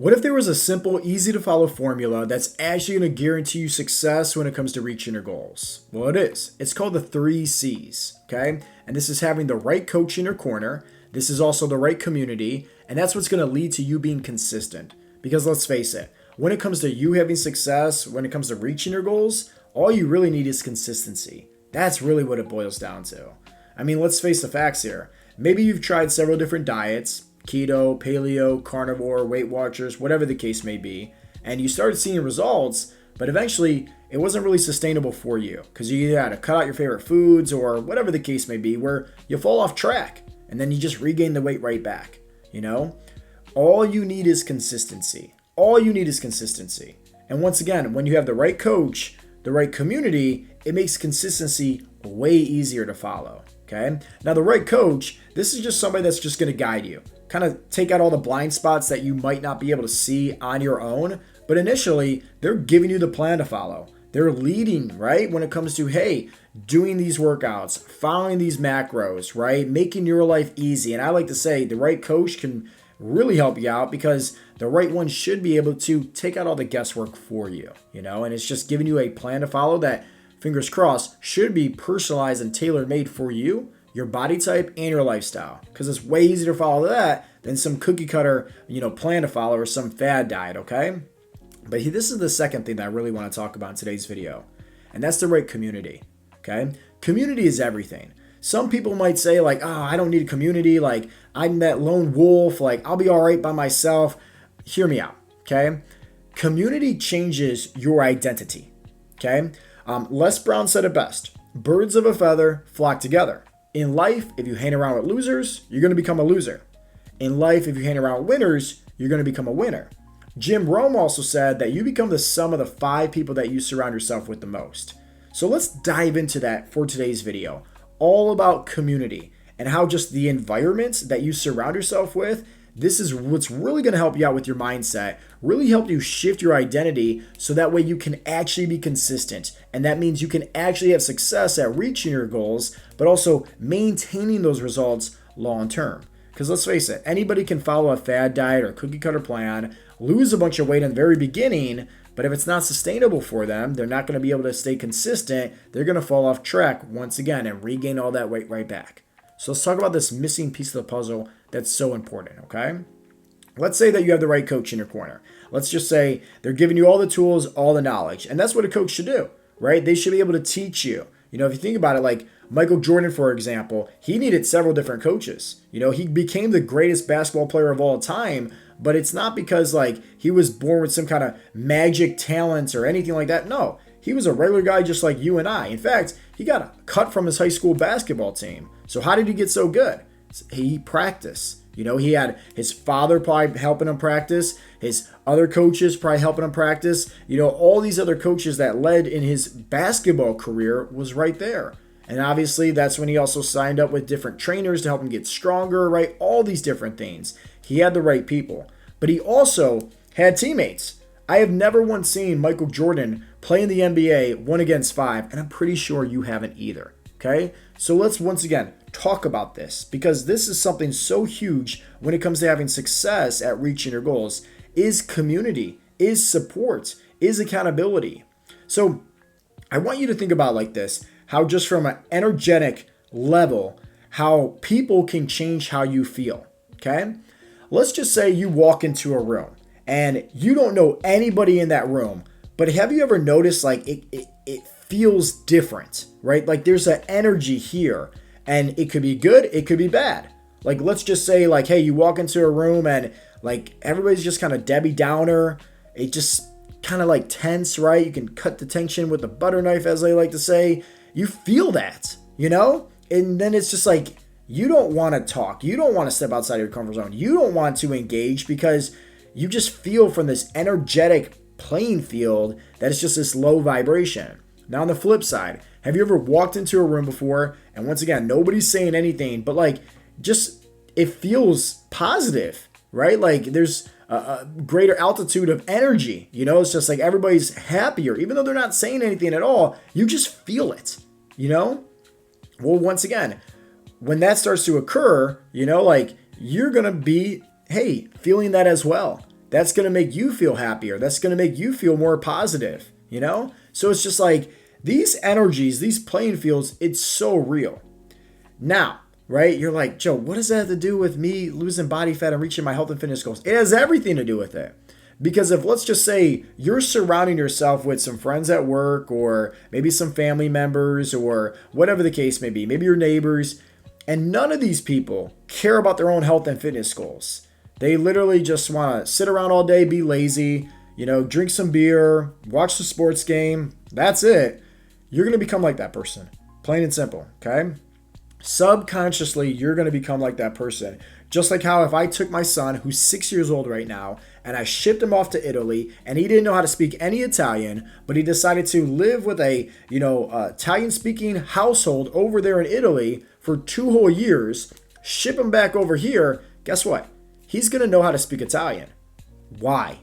What if there was a simple, easy to follow formula that's actually going to guarantee you success when it comes to reaching your goals? Well, it is. It's called the 3 C's, okay? And this is having the right coach in your corner. This is also the right community. And that's what's going to lead to you being consistent. Because let's face it, when it comes to you having success, when it comes to reaching your goals, all you really need is consistency. That's really what it boils down to. I mean, let's face the facts here. Maybe you've tried several different diets, keto, paleo, carnivore, Weight Watchers, whatever the case may be, and you started seeing results, but eventually it wasn't really sustainable for you because you either had to cut out your favorite foods or whatever the case may be, where you fall off track and then you just regain the weight right back. All you need is consistency. All you need is consistency. And once again, when you have the right coach, the right community, it makes consistency way easier to follow. Okay. Now, the right coach, this is just somebody that's just going to guide you, kind of take out all the blind spots that you might not be able to see on your own. But initially, they're giving you the plan to follow. They're leading, right? When it comes to, hey, doing these workouts, following these macros, right? Making your life easy. And I like to say the right coach can really help you out because the right one should be able to take out all the guesswork for you, and it's just giving you a plan to follow that, fingers crossed, should be personalized and tailor-made for you, your body type, and your lifestyle. Because it's way easier to follow that than some cookie cutter, plan to follow or some fad diet, okay? But this is the second thing that I really want to talk about in today's video, and that's the right community, okay? Community is everything. Some people might say like, oh, I don't need a community. Like, I'm that lone wolf. Like, I'll be all right by myself. Hear me out, okay? Community changes your identity, okay? Les Brown said it best. Birds of a feather flock together. In life, if you hang around with losers, you're going to become a loser. In life, if you hang around with winners, you're going to become a winner. Jim Rome also said that you become the sum of the 5 people that you surround yourself with the most. So let's dive into that for today's video. All about community and how just the environment that you surround yourself with, this is what's really going to help you out with your mindset, really help you shift your identity so that way you can actually be consistent. And that means you can actually have success at reaching your goals, but also maintaining those results long term. Because let's face it, anybody can follow a fad diet or cookie cutter plan, lose a bunch of weight in the very beginning, but if it's not sustainable for them, they're not going to be able to stay consistent. They're going to fall off track once again and regain all that weight right back. So let's talk about this missing piece of the puzzle that's so important, okay? Let's say that you have the right coach in your corner. Let's just say they're giving you all the tools, all the knowledge. And that's what a coach should do, right? They should be able to teach you. If you think about it, like Michael Jordan, for example, he needed several different coaches. He became the greatest basketball player of all time, but it's not because like he was born with some kind of magic talents or anything like that. No, he was a regular guy just like you and I. In fact, he got cut from his high school basketball team. So how did he get so good? He practiced. He had his father probably helping him practice, his other coaches probably helping him practice. All these other coaches that led in his basketball career was right there. And obviously that's when he also signed up with different trainers to help him get stronger, right? All these different things. He had the right people, but he also had teammates. I have never once seen Michael Jordan play in the NBA 1 against 5, and I'm pretty sure you haven't either, okay? So let's once again talk about this because this is something so huge when it comes to having success at reaching your goals is community, is support, is accountability. So I want you to think about like this, how just from an energetic level, how people can change how you feel, okay? Let's just say you walk into a room and you don't know anybody in that room, but have you ever noticed like it feels different, right? Like there's an energy here and it could be good, it could be bad. Like let's just say like, hey, you walk into a room and like everybody's just kind of Debbie Downer. It just kind of like tense, right? You can cut the tension with a butter knife, as they like to say. You feel that, and then it's just like, you don't want to talk. You don't want to step outside your comfort zone. You don't want to engage because you just feel from this energetic playing field that it's just this low vibration. Now on the flip side, have you ever walked into a room before and once again, nobody's saying anything, but like just it feels positive, right? Like there's a greater altitude of energy, it's just like everybody's happier, even though they're not saying anything at all, you just feel it, Well, once again, when that starts to occur, like you're going to be, hey, feeling that as well. that's going to make you feel happier. That's going to make you feel more positive, you know? So it's just like these energies, these playing fields, it's so real. Now, right? You're like, Joe, what does that have to do with me losing body fat and reaching my health and fitness goals? It has everything to do with it. Because if, let's just say, you're surrounding yourself with some friends at work or maybe some family members or whatever the case may be, maybe your neighbors, and none of these people care about their own health and fitness goals. They literally just want to sit around all day, be lazy, drink some beer, watch the sports game. That's it. You're going to become like that person. Plain and simple, okay? Subconsciously, you're going to become like that person. Just like how if I took my son, who's 6 years old right now, and I shipped him off to Italy, and he didn't know how to speak any Italian, but he decided to live with a, Italian-speaking household over there in Italy for 2 whole years, ship him back over here, guess what? He's going to know how to speak Italian. Why?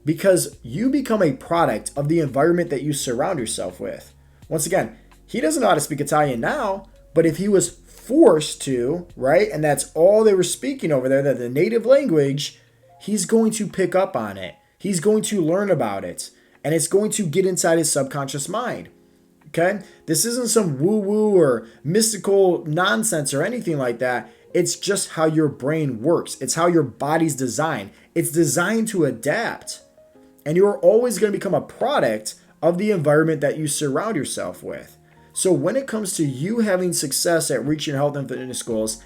Because you become a product of the environment that you surround yourself with. Once again, he doesn't know how to speak Italian now, but if he was forced to, right, and that's all they were speaking over there, that the native language, he's going to pick up on it. He's going to learn about it, and it's going to get inside his subconscious mind. Okay? This isn't some woo-woo or mystical nonsense or anything like that. It's just how your brain works. It's how your body's designed. It's designed to adapt. And you're always going to become a product of the environment that you surround yourself with. So when it comes to you having success at reaching your health and fitness goals,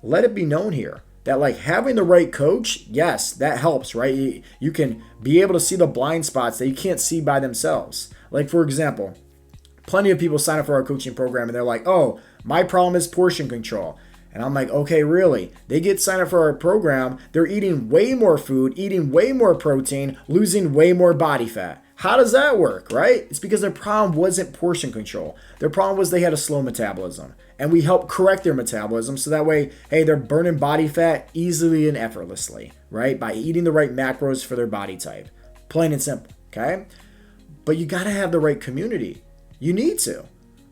let it be known here that like having the right coach, yes, that helps, right? You can be able to see the blind spots that you can't see by themselves. Like for example, plenty of people sign up for our coaching program and they're like, oh, my problem is portion control. And I'm like, okay, really? They get signed up for our program. They're eating way more food, eating way more protein, losing way more body fat. How does that work, right? It's because their problem wasn't portion control. Their problem was they had a slow metabolism. And we help correct their metabolism so that way, hey, they're burning body fat easily and effortlessly, right? By eating the right macros for their body type. Plain and simple, okay? But you got to have the right community. You need to.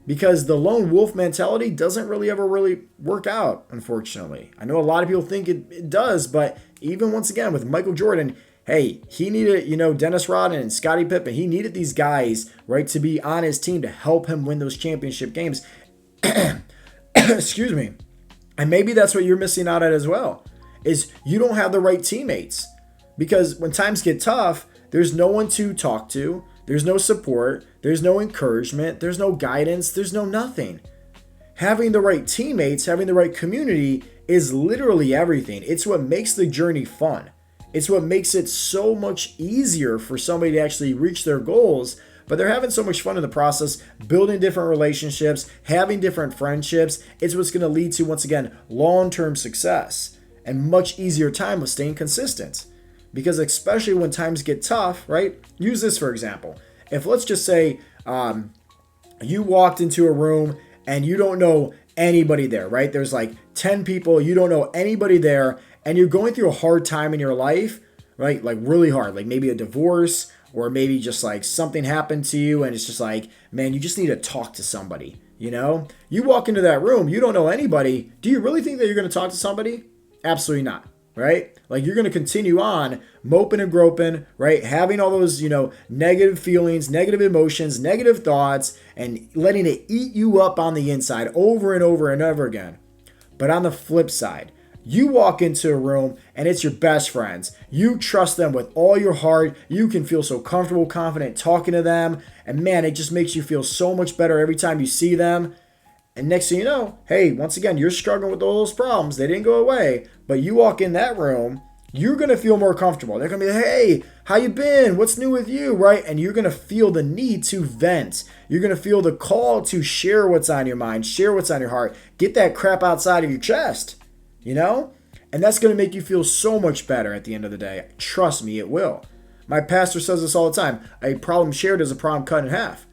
Because the lone wolf mentality doesn't really ever really work out, unfortunately. I know a lot of people think it does, but even once again with Michael Jordan, hey, he needed, Dennis Rodman and Scottie Pippen. He needed these guys, right, to be on his team to help him win those championship games. Excuse me. And maybe that's what you're missing out at as well, is you don't have the right teammates. Because when times get tough, there's no one to talk to. There's no support. There's no encouragement. There's no guidance. There's no nothing. Having the right teammates, having the right community is literally everything. It's what makes the journey fun. It's what makes it so much easier for somebody to actually reach their goals, but they're having so much fun in the process, building different relationships, having different friendships. It's what's going to lead to, once again, long-term success and much easier time of staying consistent. Because especially when times get tough, right? Use this for example. If let's just say you walked into a room and you don't know anybody there, right? There's like 10 people, you don't know anybody there, and you're going through a hard time in your life, right? Like really hard, like maybe a divorce or maybe just like something happened to you and it's just like, man, you just need to talk to somebody, You walk into that room, you don't know anybody. Do you really think that you're going to talk to somebody? Absolutely not. Right? Like you're going to continue on moping and groping, right? Having all those, negative feelings, negative emotions, negative thoughts, and letting it eat you up on the inside over and over and over again. But on the flip side, you walk into a room and it's your best friends. You trust them with all your heart. You can feel so comfortable, confident talking to them. And man, it just makes you feel so much better every time you see them. And next thing you know, hey, once again, you're struggling with all those problems. They didn't go away. But you walk in that room, you're going to feel more comfortable. They're going to be like, hey, how you been? What's new with you, right? And you're going to feel the need to vent. You're going to feel the call to share what's on your mind, share what's on your heart. Get that crap outside of your chest, And that's going to make you feel so much better at the end of the day. Trust me, it will. My pastor says this all the time. A problem shared is a problem cut in half.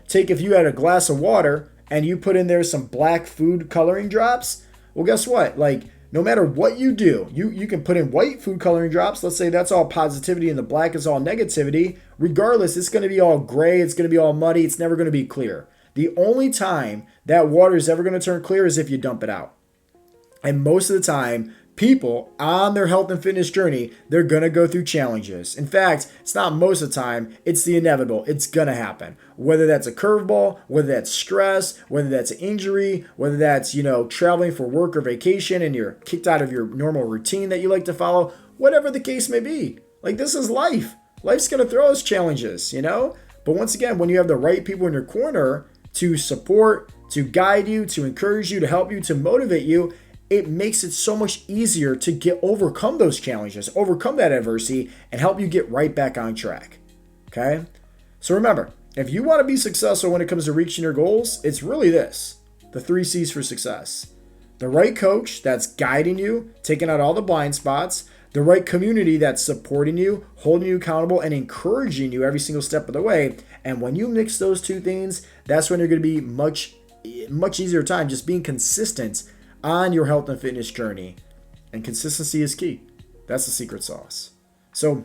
Take if you had a glass of water and you put in there some black food coloring drops, well, guess what? Like, no matter what you do, you can put in white food coloring drops. Let's say that's all positivity and the black is all negativity. Regardless, it's going to be all gray. It's going to be all muddy. It's never going to be clear. The only time that water is ever going to turn clear is if you dump it out. And most of the time, people on their health and fitness journey, they're going to go through challenges. In fact, it's not most of the time, it's the inevitable. It's going to happen. Whether that's a curveball, whether that's stress, whether that's an injury, whether that's, traveling for work or vacation and you're kicked out of your normal routine that you like to follow, whatever the case may be. Like, this is life. Life's going to throw us challenges, But once again, when you have the right people in your corner to support, to guide you, to encourage you, to help you, to motivate you, it makes it so much easier to overcome those challenges, overcome that adversity, and help you get right back on track. Okay? So remember, if you want to be successful when it comes to reaching your goals, it's really this, the 3 C's for success. The right coach that's guiding you, taking out all the blind spots, the right community that's supporting you, holding you accountable, and encouraging you every single step of the way. And when you mix those 2 things, that's when you're going to be much easier time just being consistent on your health and fitness journey. And consistency is key. That's the secret sauce. So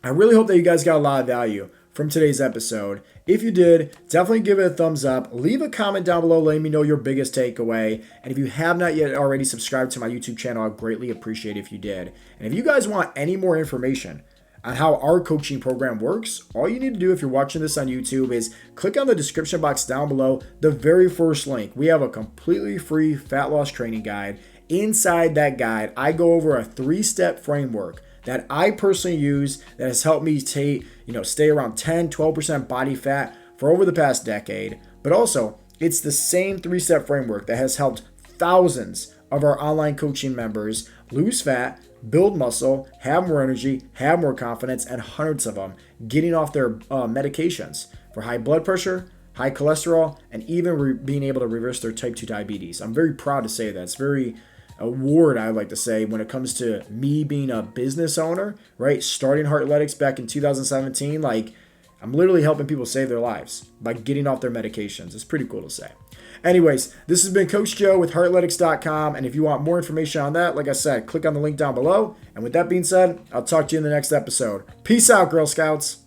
I really hope that you guys got a lot of value from today's episode. If you did, definitely give it a thumbs up. Leave a comment down below letting me know your biggest takeaway. And if you have not yet already subscribed to my YouTube channel, I'd greatly appreciate it if you did. And if you guys want any more information on how our coaching program works, all you need to do if you're watching this on YouTube is click on the description box down below, the very first link. We have a completely free fat loss training guide. Inside that guide, I go over a 3-step framework that I personally use that has helped me stay around 10-12% body fat for over the past decade. But also, it's the same 3-step framework that has helped thousands of our online coaching members lose fat, build muscle, have more energy, have more confidence, and hundreds of them getting off their medications for high blood pressure, high cholesterol, and even being able to reverse their type 2 diabetes. I'm very proud to say that. It's very award, I like to say, when it comes to me being a business owner, right? Starting Heartletics back in 2017, I'm literally helping people save their lives by getting off their medications. It's pretty cool to say. Anyways, this has been Coach Joe with Heartletics.com, and if you want more information on that, like I said, click on the link down below. And with that being said, I'll talk to you in the next episode. Peace out, Girl Scouts.